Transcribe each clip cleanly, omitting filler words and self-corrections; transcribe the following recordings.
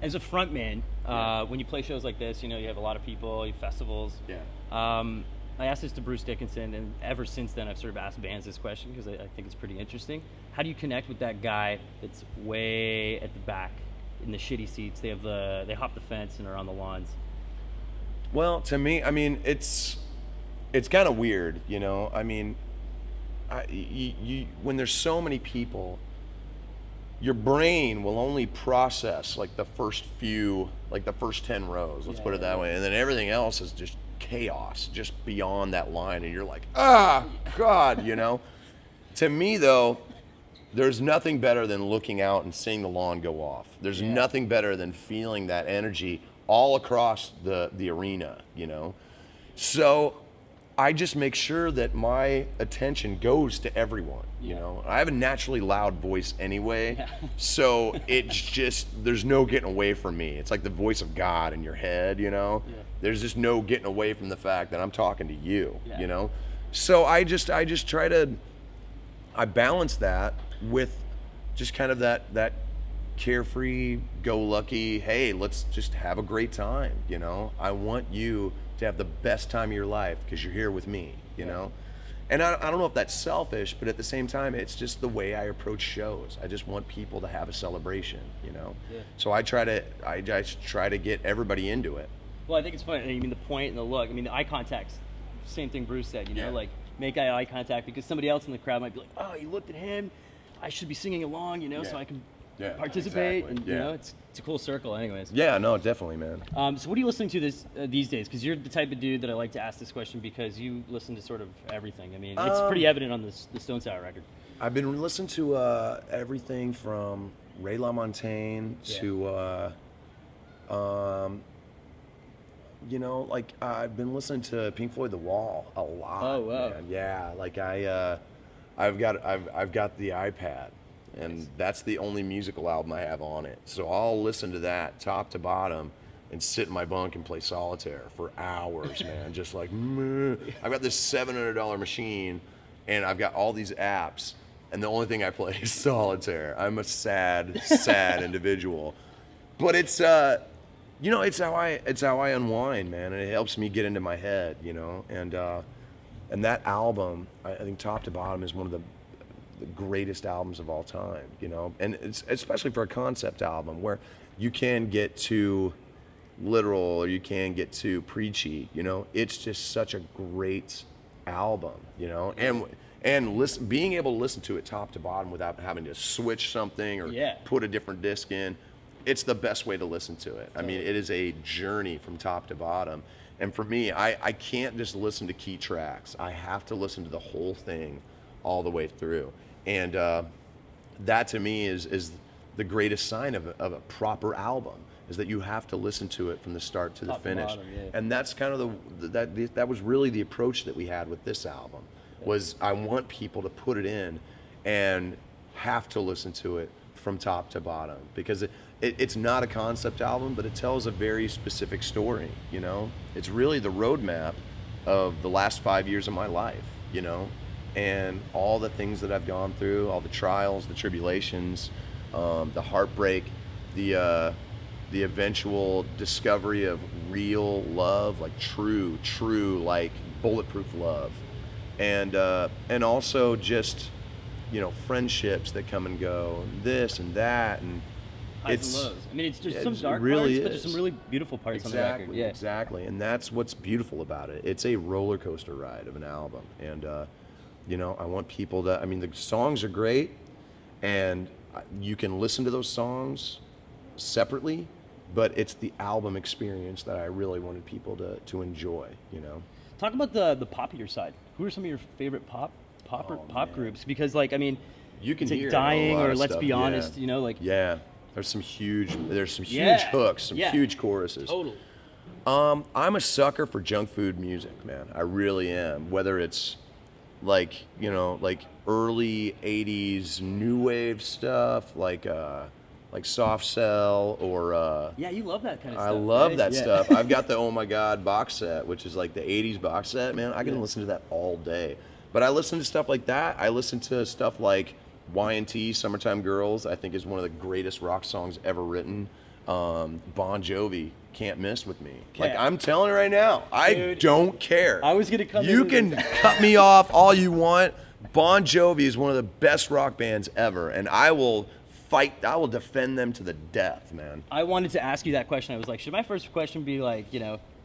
As a frontman, when you play shows like this, you have a lot of people, you have festivals. Yeah. I asked this to Bruce Dickinson, and ever since then I've sort of asked bands this question because I think it's pretty interesting. How do you connect with that guy that's way at the back in the shitty seats? They hop the fence and are on the lawns. Well, to me, I mean, it's kind of weird, I mean, when there's so many people, your brain will only process like the first 10 rows, let's put it that way. And then everything else is just chaos, just beyond that line. And you're like, God, To me though, there's nothing better than looking out and seeing the lawn go off. There's nothing better than feeling that energy all across the arena, So I just make sure that my attention goes to everyone, I have a naturally loud voice anyway, so it's just, there's no getting away from me. It's like the voice of God in your head, There's just no getting away from the fact that I'm talking to you, So I just try to, I balance that with just kind of that carefree, go lucky, hey, let's just have a great time, I want you to have the best time of your life because you're here with me, And I don't know if that's selfish, but at the same time, it's just the way I approach shows. I just want people to have a celebration, So I just try to get everybody into it. Well, I think it's fun. I mean, the point and the look. I mean, the eye contact. Same thing Bruce said. Like make eye contact because somebody else in the crowd might be like, oh, you looked at him. I should be singing along, so I can participate. Exactly. And it's a cool circle, anyways. Yeah, no, definitely, man. So what are you listening to these days? Because you're the type of dude that I like to ask this question because you listen to sort of everything. I mean, it's pretty evident on the Stone Sour record. I've been listening to everything from Ray LaMontagne to, I've been listening to Pink Floyd The Wall a lot. Oh wow! Man. Yeah, I've got the iPad. And that's the only musical album I have on it. So I'll listen to that top to bottom and sit in my bunk and play solitaire for hours, man. Just like, I've got this $700 machine and I've got all these apps and the only thing I play is solitaire. I'm a sad individual. But it's it's how I unwind, man, and it helps me get into my head, And that album, I think top to bottom is one of the greatest albums of all time, and it's especially for a concept album where you can get too literal or you can get too preachy, it's just such a great album, and being able to listen to it top to bottom without having to switch something or put a different disc in, it's the best way to listen to it. I mean, it is a journey from top to bottom. And for me, I can't just listen to key tracks. I have to listen to the whole thing all the way through. And that to me is the greatest sign of a proper album, is that you have to listen to it from the start to the finish. And that's kind of that was really the approach that we had with this album, was I want people to put it in and have to listen to it from top to bottom, because it's not a concept album, but it tells a very specific story, It's really the roadmap of the last 5 years of my life, and all the things that I've gone through, all the trials, the tribulations, the heartbreak, the eventual discovery of real love, like true, like bulletproof love, and also just, friendships that come and go, and this and that, and highs and lows. I mean, it's just some dark really parts, but there's some really beautiful parts on the record. Yeah, exactly, and that's what's beautiful about it. It's a roller coaster ride of an album, and I want people to, I mean, the songs are great, and you can listen to those songs separately, but it's the album experience that I really wanted people to enjoy, Talk about the poppier side. Who are some of your favorite pop groups? Because, you can hear Dying or Let's stuff. Be Honest, there's some huge hooks, some huge choruses. Totally. I'm a sucker for junk food music, man. I really am. Whether it's like early 80s new wave stuff, like Soft Cell, or you love that kind of stuff. I love right? that stuff. I've got the Oh My God box set, which is like the 80s box set, man. I can listen to that all day. But I listen to stuff like that. I listen to stuff like Y&T, Summertime Girls, I think is one of the greatest rock songs ever written. Bon Jovi, Can't Miss With Me. Okay. Like, I'm telling you right now, I Dude, don't care. I was gonna come You into can this. cut me off all you want. Bon Jovi is one of the best rock bands ever, and I will defend them to the death, man. I wanted to ask you that question. I was like, should my first question be like,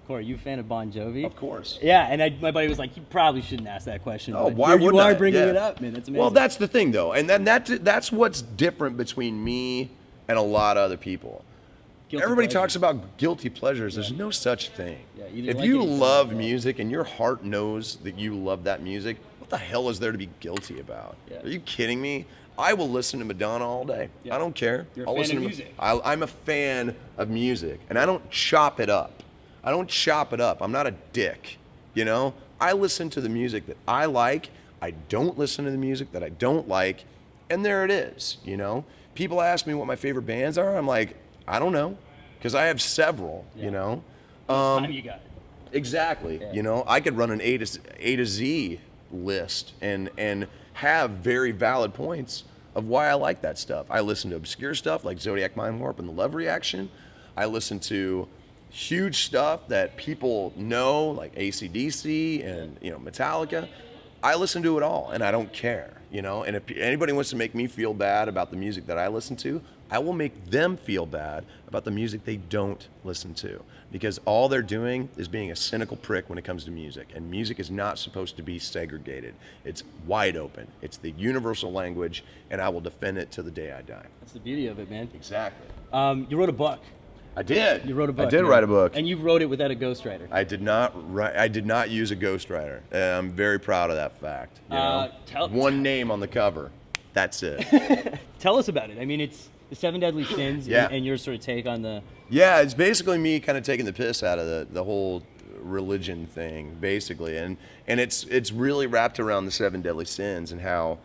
Corey, are you a fan of Bon Jovi? Of course. Yeah, and my buddy was like, you probably shouldn't ask that question. Oh, but why you wouldn't I? are bringing Yeah. it up, man. That's amazing. Well, that's the thing, though, and then that's what's different between me and a lot of other people. Guilty Everybody pleasure. talks about guilty pleasures. There's no such thing. Yeah, you if like you it, you love don't. music and your heart knows that you love that music, what the hell is there to be guilty about? Yeah. Are you kidding me? I will listen to Madonna all day. Yeah. I don't care. You're a I'll fan listen of to music. I'm a fan of music, and I don't chop it up. I'm not a dick, I listen to the music that I like. I don't listen to the music that I don't like, and there it is, People ask me what my favorite bands are. I'm like, I don't know, because I have several, How much time you got? Exactly. Yeah. I could run an A to Z list and have very valid points of why I like that stuff. I listen to obscure stuff like Zodiac Mind Warp and the Love Reaction. I listen to huge stuff that people know, like AC/DC and Metallica. I listen to it all, and I don't care. And if anybody wants to make me feel bad about the music that I listen to, I will make them feel bad about the music they don't listen to, because all they're doing is being a cynical prick when it comes to music, and music is not supposed to be segregated. It's wide open. It's the universal language, and I will defend it to the day I die. That's the beauty of it, man. Exactly. You wrote a book. I did. You wrote a book. I did man. write a book. And you wrote it without a ghostwriter. I did not use a ghostwriter. I'm very proud of that fact. One name on the cover. That's it. Tell us about it. I mean, it's the 7 Deadly Sins, Yeah. and your sort of take on the... Yeah, it's basically me kind of taking the piss out of the whole religion thing, basically, and it's really wrapped around the 7 Deadly Sins and how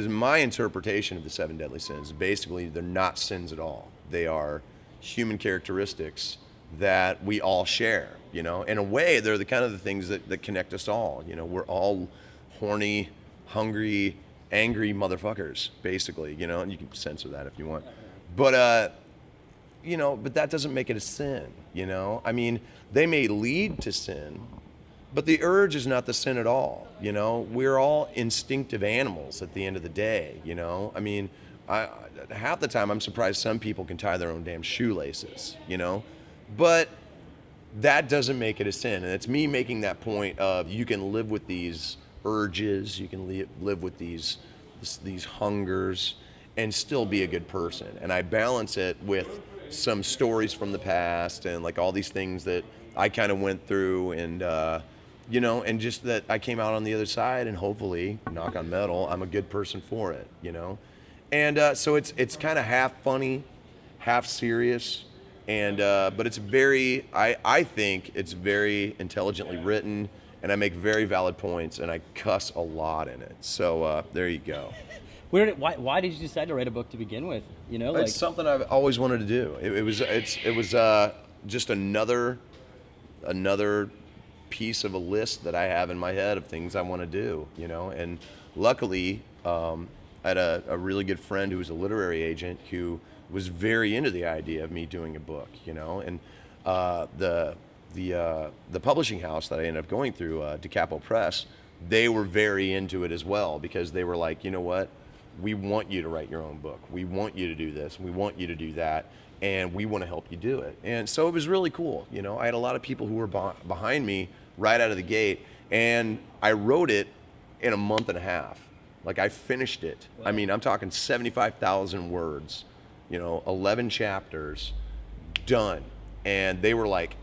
my interpretation of the 7 Deadly Sins. Basically, they're not sins at all. They are human characteristics that we all share. In a way, they're the kind of the things that connect us all. We're all horny, hungry, angry motherfuckers, basically. And you can censor that if you want, but but that doesn't make it a sin. I mean, they may lead to sin, but the urge is not the sin at all. We're all instinctive animals at the end of the day. I mean, half the time I'm surprised some people can tie their own damn shoelaces. But that doesn't make it a sin, and it's me making that point of you can live with these urges, you can live with these hungers, and still be a good person. And I balance it with some stories from the past and like all these things that I kind of went through, and and just that I came out on the other side, and hopefully, knock on metal, I'm a good person for it. And so it's kind of half funny, half serious. And but it's very, I think it's very intelligently written, and I make very valid points, and I cuss a lot in it. So there you go. Why did you decide to write a book to begin with? It's something I've always wanted to do. It was just another piece of a list that I have in my head of things I want to do. And luckily, I had a really good friend who was a literary agent who was very into the idea of me doing a book, and the publishing house that I ended up going through, DeCapo Press, they were very into it as well, because they were like, you know what, we want you to write your own book, we want you to do this, we want you to do that, and we want to help you do it. And so it was really cool. I had a lot of people who were behind me right out of the gate, and I wrote it in a month and a half. Like, I finished it. Wow. I mean, I'm talking 75,000 words. 11 chapters, done. And they were like,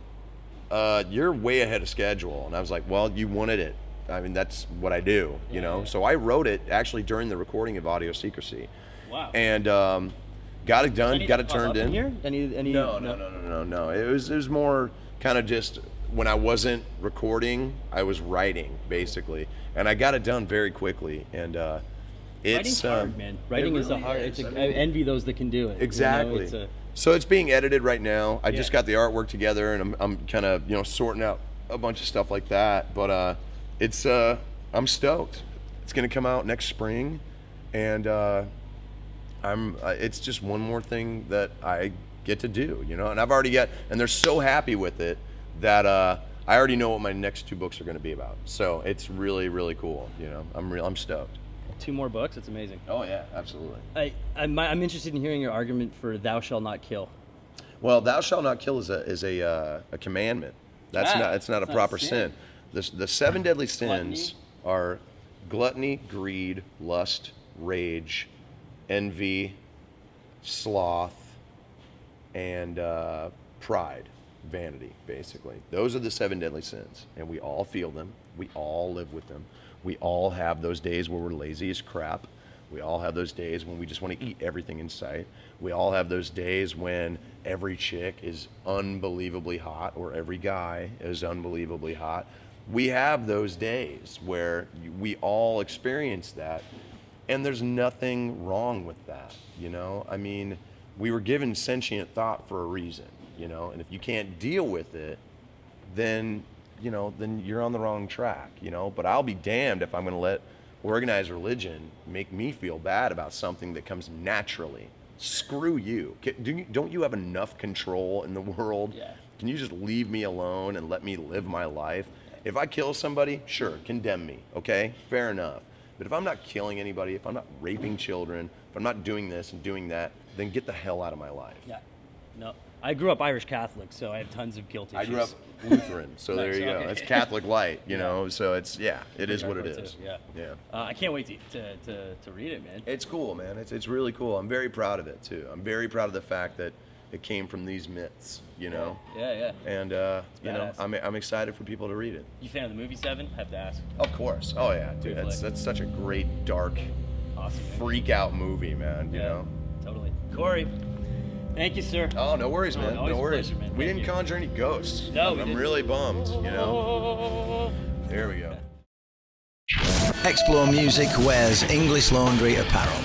you're way ahead of schedule. And I was like, well, you wanted it. I mean, that's what I do, you know? So I wrote it actually during the recording of Audio Secrecy. Wow. And got it done, got it turned in. Here? No. It was more kind of just when I wasn't recording, I was writing, basically. And I got it done very quickly. And writing's hard, man. Writing is a hard. I envy those that can do it. Exactly. So it's being edited right now. I just got the artwork together, and I'm kind of sorting out a bunch of stuff like that. But it's I'm stoked. It's gonna come out next spring, and it's just one more thing that I get to do, you know. And I've already got, and they're so happy with it that I already know what my next 2 books are going to be about. So it's really, really cool. You know, I'm stoked. 2 more books? That's amazing. Oh yeah, absolutely. I'm interested in hearing your argument for "Thou shalt not kill." Well, "Thou shalt not kill" is a commandment. It's not a proper sin. The 7 deadly sins are gluttony, greed, lust, rage, envy, sloth, and pride, vanity, basically. Those are the 7 deadly sins, and we all feel them. We all live with them. We all have those days where we're lazy as crap. We all have those days when we just want to eat everything in sight. We all have those days when every chick is unbelievably hot or every guy is unbelievably hot. We have those days where we all experience that, and there's nothing wrong with that, you know? I mean, we were given sentient thought for a reason, you know? And if you can't deal with it, then you're on the wrong track, you know? But I'll be damned if I'm going to let organized religion make me feel bad about something that comes naturally. Screw you. Don't you have enough control in the world? Yeah. Can you just leave me alone and let me live my life? If I kill somebody, sure, condemn me, okay? Fair enough. But if I'm not killing anybody, if I'm not raping children, if I'm not doing this and doing that, then get the hell out of my life. Yeah. No. I grew up Irish Catholic, so I have tons of guilt issues. I grew up Lutheran, so Nice, there you go. okay. It's Catholic light, you know, so it is what it is. Yeah. Yeah. I can't wait to read it, man. It's cool, man. It's really cool. I'm very proud of it, too. I'm very proud of the fact that it came from these myths, you know? Yeah. And, you know, I'm excited for people to read it. You fan of the movie 7? Have to ask. Of course. Oh, yeah, dude. Good flick. That's such a great, dark, Awesome movie. freak out movie, man, you know? Totally. Corey, thank you, sir. Oh, no worries, man. always No a worries. pleasure, man. We Thank didn't you. conjure any ghosts. No, we I'm didn't. really bummed, you know? There we go. Explore Music wears English Laundry apparel.